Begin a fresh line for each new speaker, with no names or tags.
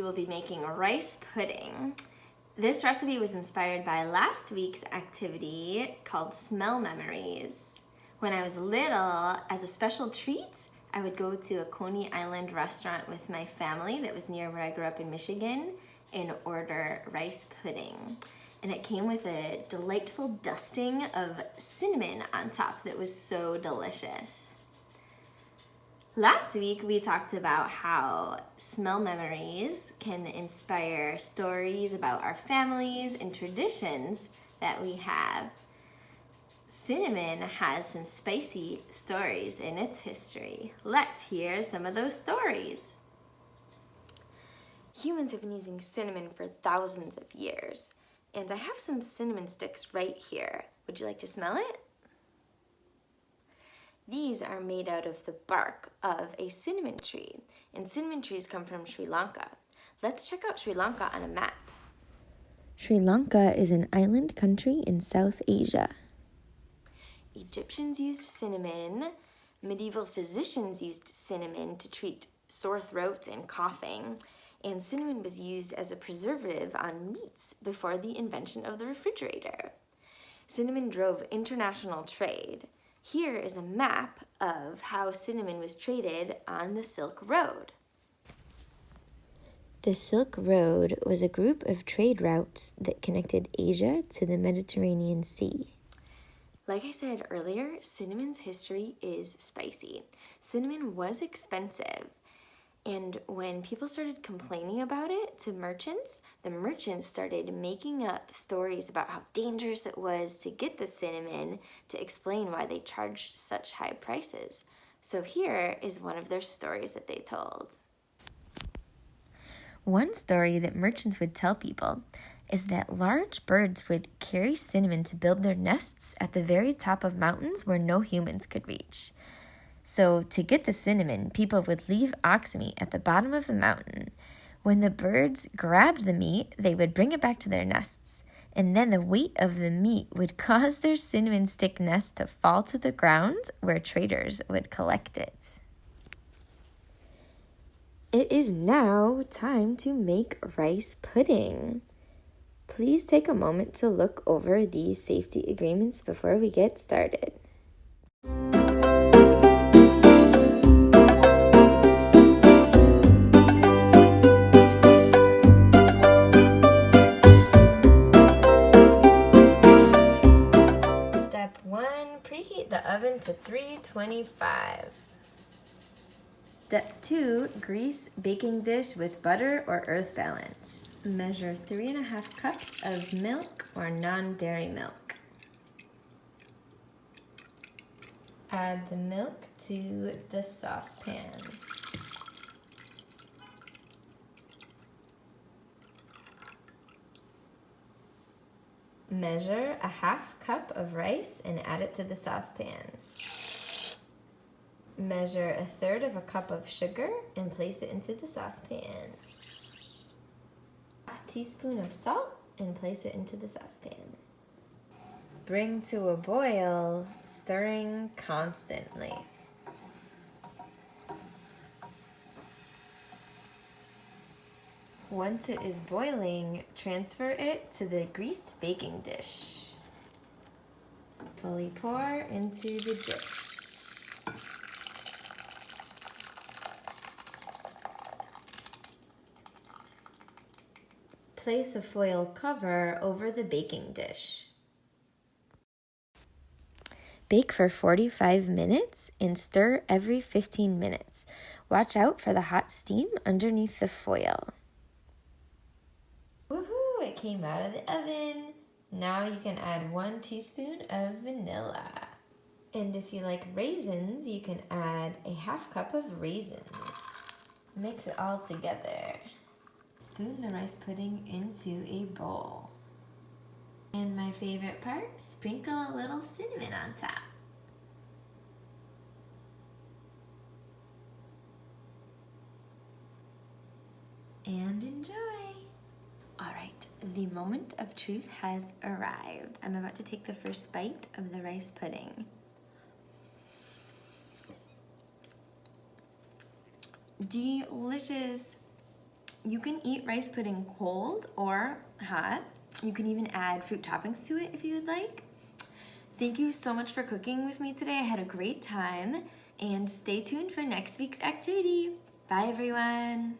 will be making rice pudding. This recipe was inspired by last week's activity called Smell Memories. When I was little, as a special treat, I would go to a Coney Island restaurant with my family that was near where I grew up in Michigan and order rice pudding. And it came with a delightful dusting of cinnamon on top that was so delicious. Last week, we talked about how smell memories can inspire stories about our families and traditions that we have. Cinnamon has some spicy stories in its history. Let's hear some of those stories. Humans have been using cinnamon for thousands of years, and I have some cinnamon sticks right here. Would you like to smell it? These are made out of the bark of a cinnamon tree, and cinnamon trees come from Sri Lanka. Let's check out Sri Lanka on a map.
Sri Lanka is an island country in South Asia.
Egyptians used cinnamon. Medieval physicians used cinnamon to treat sore throats and coughing, and cinnamon was used as a preservative on meats before the invention of the refrigerator. Cinnamon drove international trade. Here is a map of how cinnamon was traded on the Silk Road.
The Silk Road was a group of trade routes that connected Asia to the Mediterranean Sea.
Like I said earlier, cinnamon's history is spicy. Cinnamon was expensive, and when people started complaining about it to merchants, the merchants started making up stories about how dangerous it was to get the cinnamon to explain why they charged such high prices. So here is one of their stories that they told.
One story that merchants would tell people is that large birds would carry cinnamon to build their nests at the very top of mountains where no humans could reach. So to get the cinnamon, people would leave ox meat at the bottom of the mountain. When the birds grabbed the meat, they would bring it back to their nests, and then the weight of the meat would cause their cinnamon stick nest to fall to the ground where traders would collect it. It is now time to make rice pudding. Please take a moment to look over these safety agreements before we get started.
Step 1, preheat the oven to 325. Step 2, grease baking dish with butter or earth balance. Measure 3.5 cups of milk or non-dairy milk. Add the milk to the saucepan. Measure 1/2 cup of rice and add it to the saucepan. Measure 1/3 cup of sugar and place it into the saucepan. 1/2 teaspoon of salt and place it into the saucepan. Bring to a boil, stirring constantly. Once it is boiling, transfer it to the greased baking dish. Fully pour into the dish. Place a foil cover over the baking dish.
Bake for 45 minutes and stir every 15 minutes. Watch out for the hot steam underneath the foil.
Woohoo! It came out of the oven. Now you can add 1 teaspoon of vanilla. And if you like raisins, you can add 1/2 cup of raisins. Mix it all together. Spoon the rice pudding into a bowl. And my favorite part, sprinkle a little cinnamon on top. And enjoy! Alright, the moment of truth has arrived. I'm about to take the first bite of the rice pudding. Delicious! You can eat rice pudding cold or hot. You can even add fruit toppings to it if you would like. Thank you so much for cooking with me today. I had a great time, and stay tuned for next week's activity. Bye, everyone.